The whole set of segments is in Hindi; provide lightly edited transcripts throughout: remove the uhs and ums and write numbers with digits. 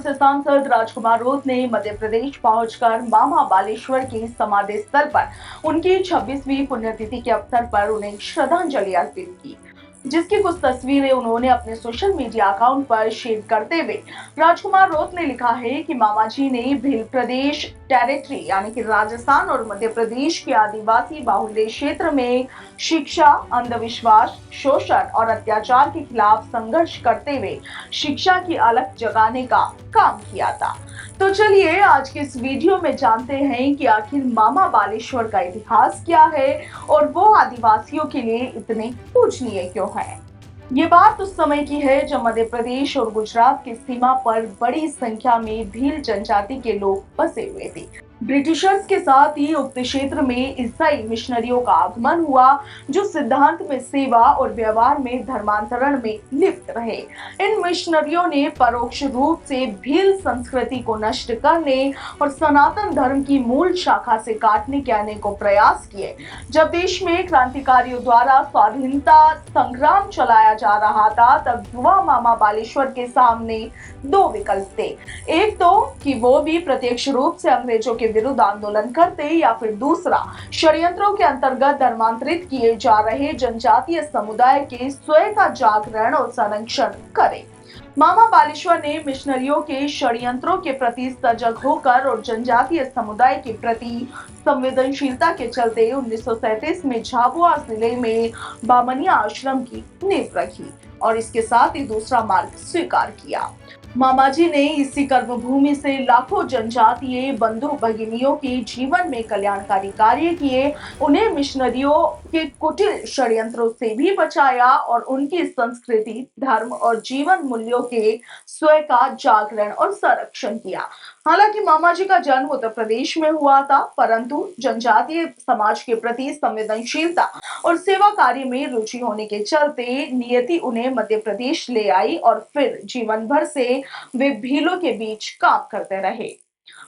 से सांसद राजकुमार रोत ने मध्य प्रदेश पहुंचकर मामा बालेश्वर के समाधि स्थल पर उनकी 26वीं पुण्यतिथि के अवसर पर उन्हें श्रद्धांजलि अर्पित की, जिसकी कुछ तस्वीरें उन्होंने अपने सोशल मीडिया अकाउंट पर शेयर करते हुए राजकुमार रोत ने लिखा है कि मामा जी ने भील प्रदेश टेरिटरी यानी कि राजस्थान और मध्य प्रदेश के आदिवासी बाहुल्य क्षेत्र में शिक्षा, अंधविश्वास, शोषण और अत्याचार के खिलाफ संघर्ष करते हुए शिक्षा की अलख जगाने का काम किया था। तो चलिए आज के इस वीडियो में जानते हैं कि आखिर मामा बालेश्वर का इतिहास क्या है और वो आदिवासियों के लिए इतने पूजनीय क्यों है। ये बात उस समय की है जब मध्य प्रदेश और गुजरात की सीमा पर बड़ी संख्या में भील जनजाति के लोग बसे हुए थे। ब्रिटिशर्स के साथ ही उक्त क्षेत्र में ईसाई मिशनरियों का आगमन हुआ, जो सिद्धांत में सेवा और व्यवहार में धर्मांतरण में लिप्त रहे। इन मिशनरियों ने परोक्ष रूप से भील संस्कृति को नष्ट करने और सनातन धर्म की मूल शाखा से काटने के अनेकों प्रयास किए। जब देश में क्रांतिकारियों द्वारा स्वाधीनता संग्राम चलाया जा रहा था, तब युवा मामा बालेश्वर के सामने दो विकल्प थे। एक तो कि वो भी प्रत्यक्ष रूप से अंग्रेजों के विरुद्ध आंदोलन करते, या फिर दूसरा षड्यंत्रों के अंतर्गत धर्मांतरित किए जा रहे जनजातीय समुदाय के स्वयं का जागरण और संरक्षण करें। मामा बालेश्वर ने मिशनरियों के षड्यंत्रों के प्रति सजग होकर और जनजातीय समुदाय के प्रति संवेदनशीलता के चलते 1937 में झाबुआ जिले में बामनिया आश्रम की नींव रखी और इसके साथ ही दूसरा मार्ग स्वीकार किया। मामा जी ने इसी कर्मभूमि से लाखों जनजातीय बंधु भगिनियों के जीवन में कल्याणकारी कार्य किए, उन्हें मिशनरियों के कुटिल षड्यंत्रों से भी बचाया और उनकी संस्कृति, धर्म और जीवन मूल्यों के स्वयं का जागरण और संरक्षण किया। हालांकि मामा जी का जन्म उत्तर प्रदेश में हुआ था, परंतु जनजातीय समाज के प्रति संवेदनशीलता और सेवा कार्य में रुचि होने के चलते नियति उन्हें मध्य प्रदेश ले आई और फिर जीवन भर से वे भीलों के बीच काम करते रहे।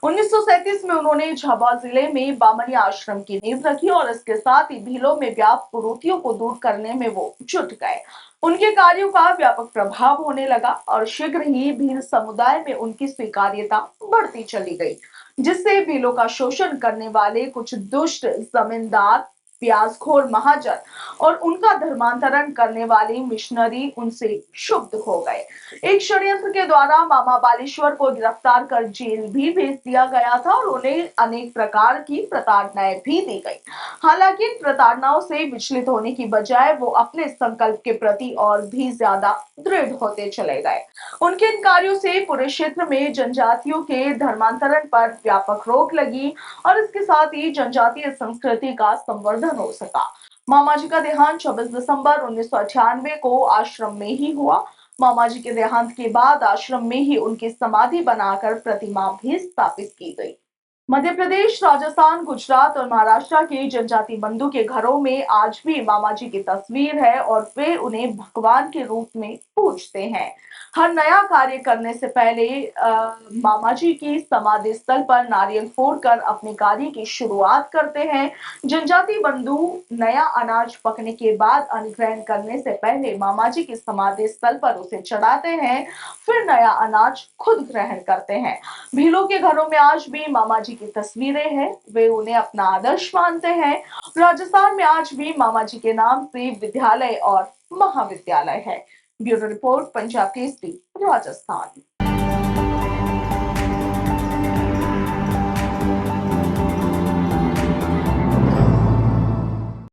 1937 में उन्होंने झाबुआ जिले में बामनिया आश्रम की नींव रखी और इसके साथ ही भीलों में व्याप्त कुरीतियों को दूर करने में वो जुट गए। उनके कार्यों का व्यापक प्रभाव होने लगा और शीघ्र ही भील समुदाय में उनकी स्वीकार्यता बढ़ती चली गई, जिससे भीलों का शोषण करने वाले कुछ दुष्ट जमींदार, प्याजखोर महाजन और उनका धर्मांतरण करने वाले मिशनरी उनसे क्षुब्ध हो गए। एक षड्यंत्र के द्वारा मामा बालेश्वर को गिरफ्तार कर जेल भी भेज दिया गया था और उन्हें अनेक प्रकार की प्रताड़नाएं भी दी गई। हालांकि इन प्रताड़नाओं से विचलित होने की बजाय वो अपने संकल्प के प्रति और भी ज्यादा दृढ़ होते चले गए। उनके इन कार्यों से पूरे क्षेत्र में जनजातियों के धर्मांतरण पर व्यापक रोक लगी और इसके साथ ही जनजातीय संस्कृति का संवर्धन हो सका। मामा जी का देहांत 26 दिसंबर 1998 को आश्रम में ही हुआ। मामा जी के देहांत के बाद आश्रम में ही उनकी समाधि बनाकर प्रतिमा भी स्थापित की गई। मध्य प्रदेश, राजस्थान, गुजरात और महाराष्ट्र के जनजाति बंधु के घरों में आज भी मामा जी की तस्वीर है और वे उन्हें भगवान के रूप में पूजते हैं। हर नया कार्य करने से पहले मामा जी की समाधि स्थल पर नारियल फोड़कर अपने कार्य की शुरुआत करते हैं। जनजाति बंधु नया अनाज पकने के बाद अन्न ग्रहण करने से पहले मामा जी की समाधि स्थल पर उसे चढ़ाते हैं, फिर नया अनाज खुद ग्रहण करते हैं। भीलों के घरों में आज भी मामा जी की तस्वीरें हैं, वे उन्हें अपना आदर्श मानते हैं। राजस्थान में आज भी मामा जी के नाम से विद्यालय और महाविद्यालय है। Bureau report, Punjab Kesari, Rajasthan.